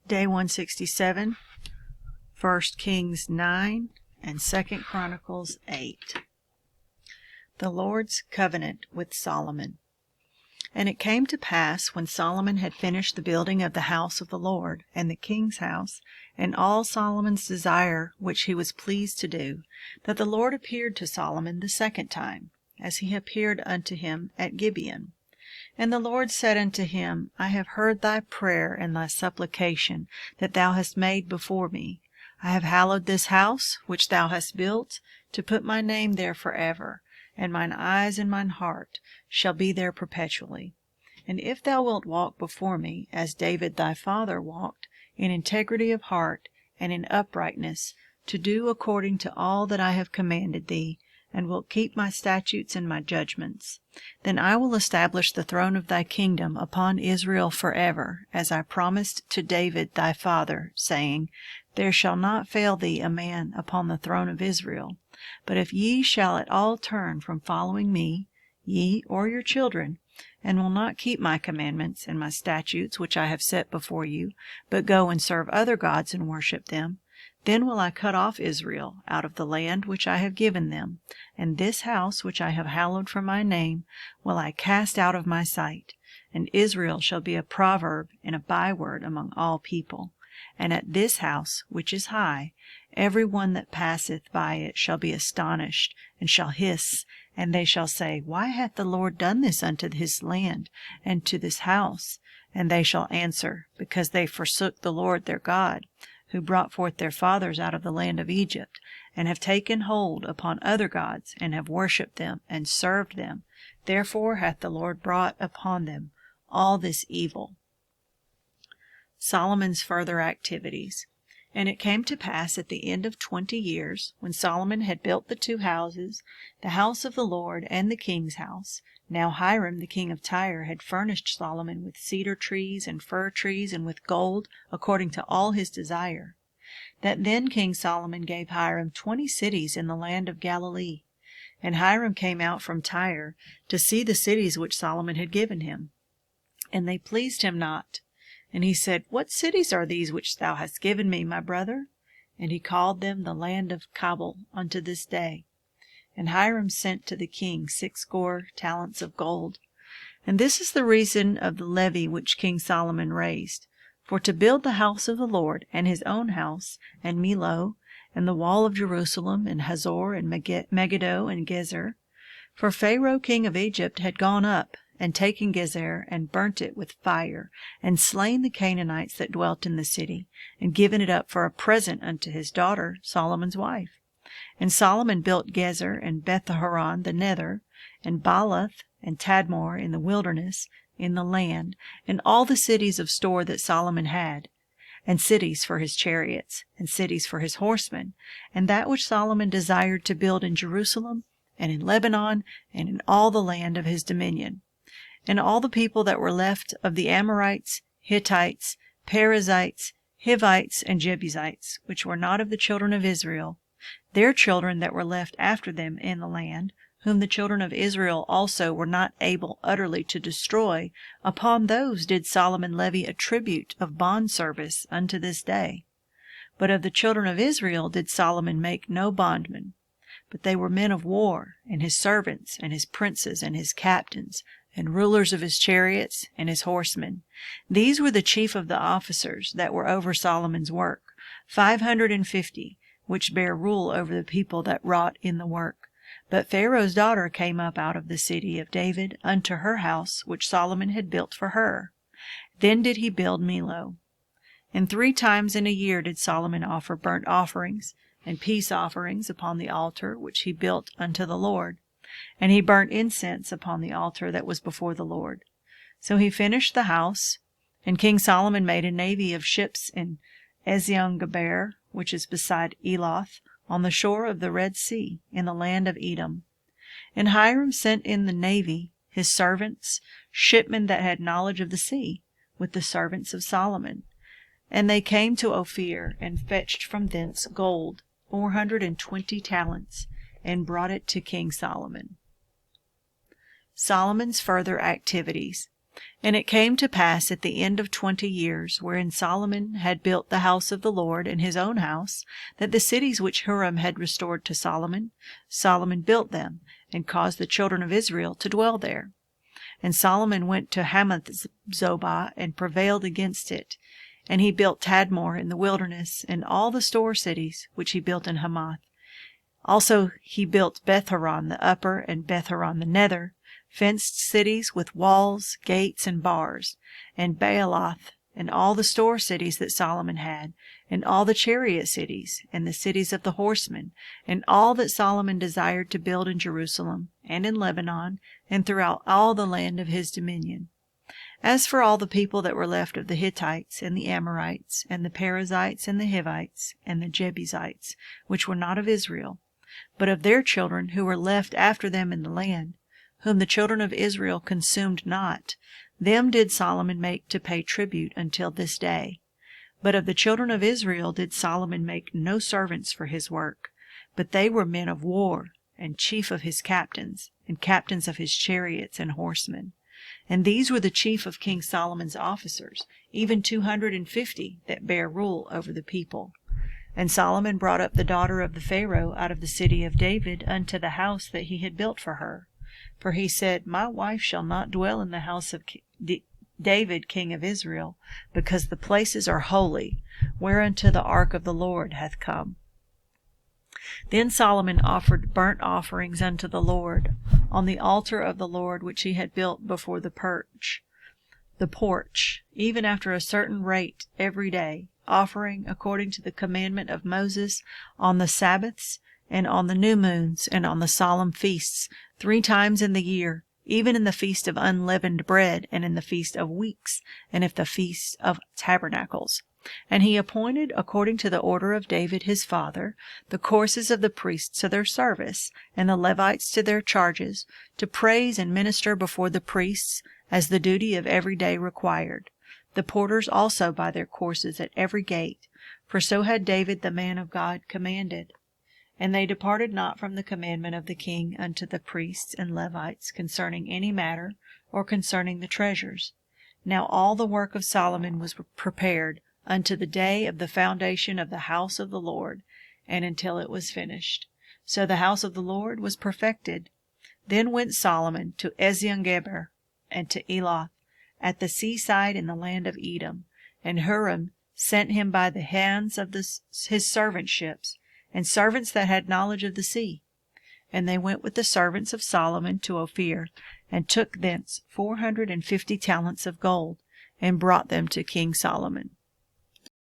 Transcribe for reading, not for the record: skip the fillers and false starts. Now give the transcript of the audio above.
Day 167, 1 Kings 9, and 2 Chronicles 8. The Lord's Covenant with Solomon. And it came to pass, when Solomon had finished the building of the house of the Lord, and the king's house, and all Solomon's desire which he was pleased to do, that the Lord appeared to Solomon the second time, as he appeared unto him at Gibeon. And the Lord said unto him, I have heard thy prayer and thy supplication that thou hast made before me. I have hallowed this house which thou hast built, to put my name there forever, and mine eyes and mine heart shall be there perpetually. And if thou wilt walk before me, as David thy father walked, in integrity of heart and in uprightness, to do according to all that I have commanded thee, and wilt keep my statutes and my judgments, then I will establish the throne of thy kingdom upon Israel forever, as I promised to David thy father, saying, There shall not fail thee a man upon the throne of Israel. But if ye shall at all turn from following me, ye or your children, and will not keep my commandments and my statutes which I have set before you, but go and serve other gods and worship them, then will I cut off Israel out of the land which I have given them, and this house which I have hallowed for my name will I cast out of my sight. And Israel shall be a proverb and a byword among all people. And at this house which is high, every one that passeth by it shall be astonished, and shall hiss, and they shall say, Why hath the Lord done this unto his land, and to this house? And they shall answer, Because they forsook the Lord their God, who brought forth their fathers out of the land of Egypt, and have taken hold upon other gods, and have worshipped them, and served them. Therefore hath the Lord brought upon them all this evil. Solomon's further activities. And it came to pass at the end of 20 years, when Solomon had built the 2 houses, the house of the Lord and the king's house. Now Hiram the king of Tyre had furnished Solomon with cedar trees and fir trees, and with gold, according to all his desire. That then King Solomon gave Hiram 20 cities in the land of Galilee. And Hiram came out from Tyre to see the cities which Solomon had given him. And they pleased him not. And he said, What cities are these which thou hast given me, my brother? And he called them the land of Cabul unto this day. And Hiram sent to the king 60 talents of gold. And this is the reason of the levy which King Solomon raised, for to build the house of the Lord, and his own house, and Millo, and the wall of Jerusalem, and Hazor, and Megiddo, and Gezer. For Pharaoh king of Egypt had gone up, and taken Gezer, and burnt it with fire, and slain the Canaanites that dwelt in the city, and given it up for a present unto his daughter, Solomon's wife. And Solomon built Gezer, and Beth-horon the nether, and Baalath, and Tadmor in the wilderness, in the land, and all the cities of store that Solomon had, and cities for his chariots, and cities for his horsemen, and that which Solomon desired to build in Jerusalem, and in Lebanon, and in all the land of his dominion. And all the people that were left of the Amorites, Hittites, Perizzites, Hivites, and Jebusites, which were not of the children of Israel, their children that were left after them in the land, whom the children of Israel also were not able utterly to destroy, upon those did Solomon levy a tribute of bondservice unto this day. But of the children of Israel did Solomon make no bondmen, but they were men of war, and his servants, and his princes, and his captains, and rulers of his chariots, and his horsemen. These were the chief of the officers that were over Solomon's work, 550, which bare rule over the people that wrought in the work. But Pharaoh's daughter came up out of the city of David unto her house, which Solomon had built for her. Then did he build Millo. And 3 times in a year did Solomon offer burnt offerings and peace offerings upon the altar which he built unto the Lord. And he burnt incense upon the altar that was before the Lord. So he finished the house. And King Solomon made a navy of ships in Ezion-Geber, which is beside Eloth, on the shore of the Red Sea, in the land of Edom. And Hiram sent in the navy his servants, shipmen that had knowledge of the sea, with the servants of Solomon. And they came to Ophir, and fetched from thence gold, 420 talents, and brought it to King Solomon. Solomon's further activities. And it came to pass at the end of 20 years, wherein Solomon had built the house of the Lord and his own house, that the cities which Huram had restored to Solomon, Solomon built them, and caused the children of Israel to dwell there. And Solomon went to Hamath-zobah, and prevailed against it. And he built Tadmor in the wilderness, and all the store cities which he built in Hamath. Also he built Beth-horon the upper, and Beth-horon the nether, fenced cities with walls, gates, and bars, and Baalath, and all the store cities that Solomon had, and all the chariot cities, and the cities of the horsemen, and all that Solomon desired to build in Jerusalem, and in Lebanon, and throughout all the land of his dominion. As for all the people that were left of the Hittites, and the Amorites, and the Perizzites, and the Hivites, and the Jebusites, which were not of Israel, but of their children who were left after them in the land, whom the children of Israel consumed not, them did Solomon make to pay tribute until this day. But of the children of Israel did Solomon make no servants for his work, but they were men of war, and chief of his captains, and captains of his chariots and horsemen. And these were the chief of King Solomon's officers, even 250 that bare rule over the people. And Solomon brought up the daughter of the Pharaoh out of the city of David unto the house that he had built for her. For he said, My wife shall not dwell in the house of David king of Israel, because the places are holy, whereunto the ark of the Lord hath come. Then Solomon offered burnt offerings unto the Lord on the altar of the Lord which he had built before the porch, even after a certain rate every day, offering according to the commandment of Moses on the Sabbaths, and on the new moons, and on the solemn feasts, 3 times in the year, even in the feast of unleavened bread, and in the feast of weeks, and in the feast of tabernacles. And he appointed, according to the order of David his father, the courses of the priests to their service, and the Levites to their charges, to praise and minister before the priests, as the duty of every day required. The porters also by their courses at every gate, for so had David the man of God commanded. And they departed not from the commandment of the king unto the priests and Levites concerning any matter, or concerning the treasures. Now all the work of Solomon was prepared unto the day of the foundation of the house of the Lord, and until it was finished. So the house of the Lord was perfected. Then went Solomon to Eziongeber, and to Eloth, at the seaside in the land of Edom, and Huram sent him by the hands of his servant ships, and servants that had knowledge of the sea. And they went with the servants of Solomon to Ophir, and took thence 450 talents of gold, and brought them to King Solomon.